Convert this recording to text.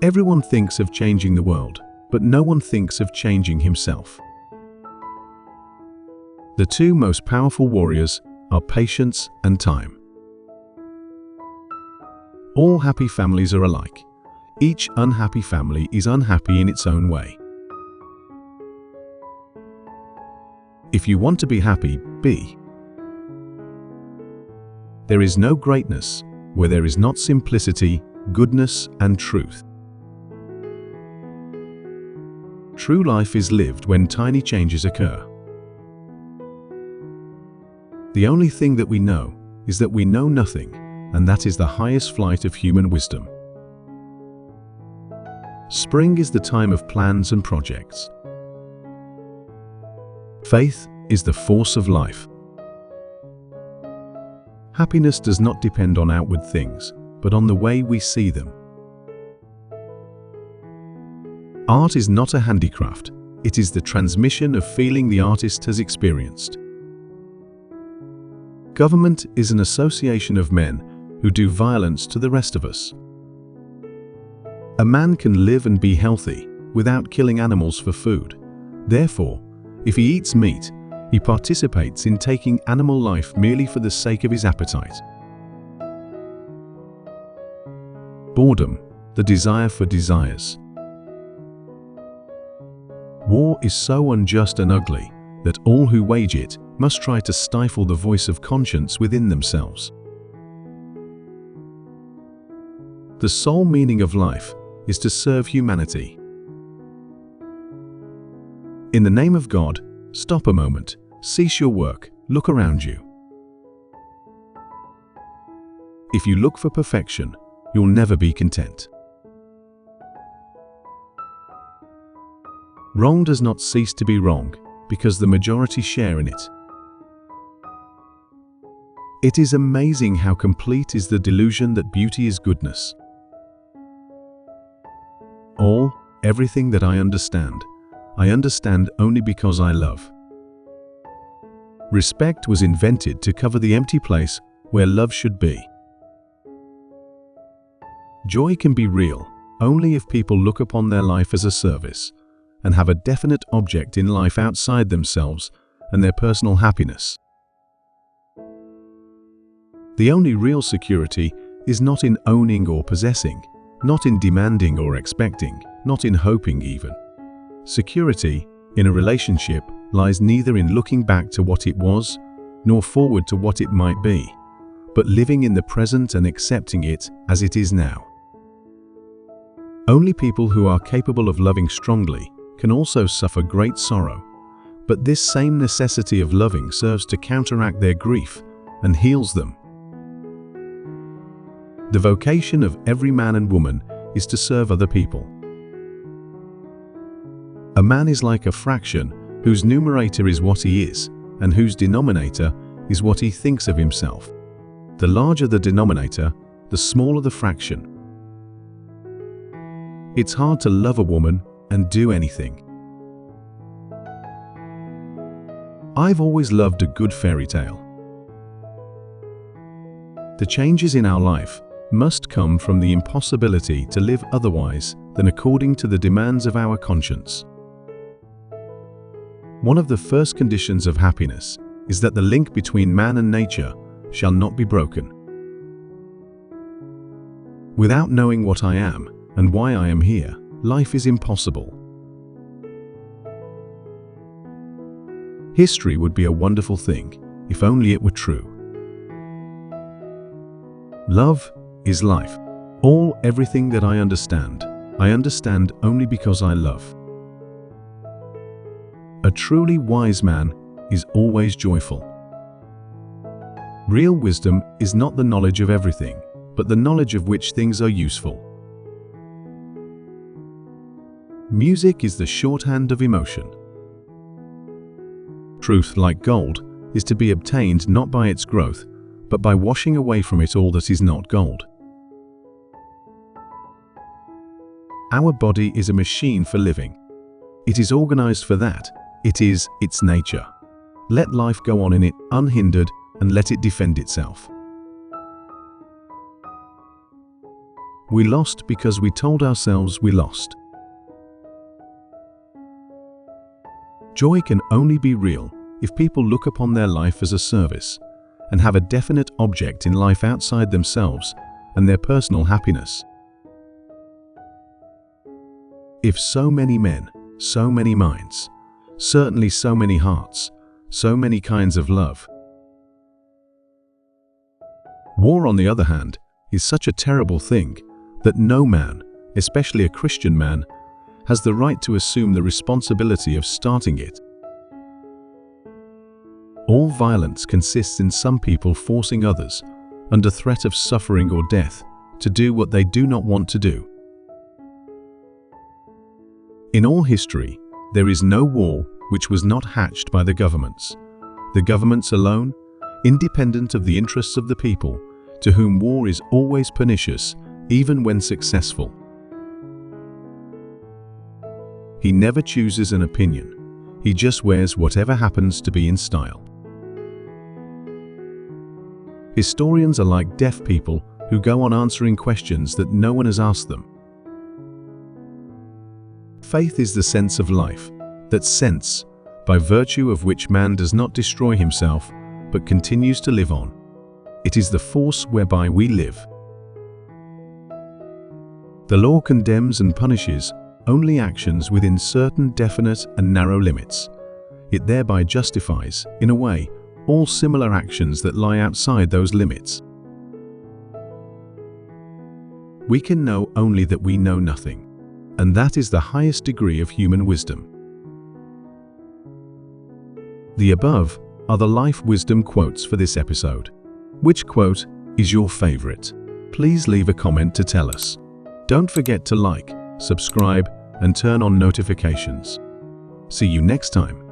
Everyone thinks of changing the world, but no one thinks of changing himself. The two most powerful warriors are patience and time. All happy families are alike. Each unhappy family is unhappy in its own way. If you want to be happy, be. There is no greatness where there is not simplicity, goodness, and truth. True life is lived when tiny changes occur. The only thing that we know is that we know nothing, and that is the highest flight of human wisdom. Spring is the time of plans and projects. Faith is the force of life. Happiness does not depend on outward things, but on the way we see them. Art is not a handicraft, it is the transmission of feeling the artist has experienced. Government is an association of men who do violence to the rest of us. A man can live and be healthy without killing animals for food. Therefore, if he eats meat, he participates in taking animal life merely for the sake of his appetite. Boredom, the desire for desires. War is so unjust and ugly that all who wage it must try to stifle the voice of conscience within themselves. The sole meaning of life is to serve humanity. In the name of God, stop a moment, cease your work, look around you. If you look for perfection, you'll never be content. Wrong does not cease to be wrong because the majority share in it. It is amazing how complete is the delusion that beauty is goodness. Everything that I understand only because I love. Respect was invented to cover the empty place where love should be. Joy can be real only if people look upon their life as a service and have a definite object in life outside themselves and their personal happiness. The only real security is not in owning or possessing, not in demanding or expecting, not in hoping even. Security in a relationship lies neither in looking back to what it was, nor forward to what it might be, but living in the present and accepting it as it is now. Only people who are capable of loving strongly can also suffer great sorrow, but this same necessity of loving serves to counteract their grief and heals them. The vocation of every man and woman is to serve other people. A man is like a fraction whose numerator is what he is and whose denominator is what he thinks of himself. The larger the denominator, the smaller the fraction. It's hard to love a woman and do anything. I've always loved a good fairy tale. The changes in our life must come from the impossibility to live otherwise than according to the demands of our conscience. One of the first conditions of happiness is that the link between man and nature shall not be broken. Without knowing what I am and why I am here, life is impossible. History would be a wonderful thing if only it were true. Love is life. Everything that I understand only because I love. A truly wise man is always joyful. Real wisdom is not the knowledge of everything, but the knowledge of which things are useful. Music is the shorthand of emotion. Truth, like gold, is to be obtained not by its growth, but by washing away from it all that is not gold. Our body is a machine for living. It is organized for that. It is its nature. Let life go on in it unhindered and let it defend itself. We lost because we told ourselves we lost. Joy can only be real if people look upon their life as a service and have a definite object in life outside themselves and their personal happiness. If so many men, so many minds, certainly so many hearts, so many kinds of love. War, on the other hand, is such a terrible thing that no man, especially a Christian man, has the right to assume the responsibility of starting it. All violence consists in some people forcing others, under threat of suffering or death, to do what they do not want to do. In all history, there is no war which was not hatched by the governments. The governments alone, independent of the interests of the people, to whom war is always pernicious, even when successful. He never chooses an opinion. He just wears whatever happens to be in style. Historians are like deaf people who go on answering questions that no one has asked them. Faith is the sense of life, that sense, by virtue of which man does not destroy himself, but continues to live on. It is the force whereby we live. The law condemns and punishes only actions within certain definite and narrow limits. It thereby justifies, in a way, all similar actions that lie outside those limits. We can know only that we know nothing, and that is the highest degree of human wisdom. The above are the life wisdom quotes for this episode. Which quote is your favorite? Please leave a comment to tell us. Don't forget to like, subscribe, and turn on notifications. See you next time.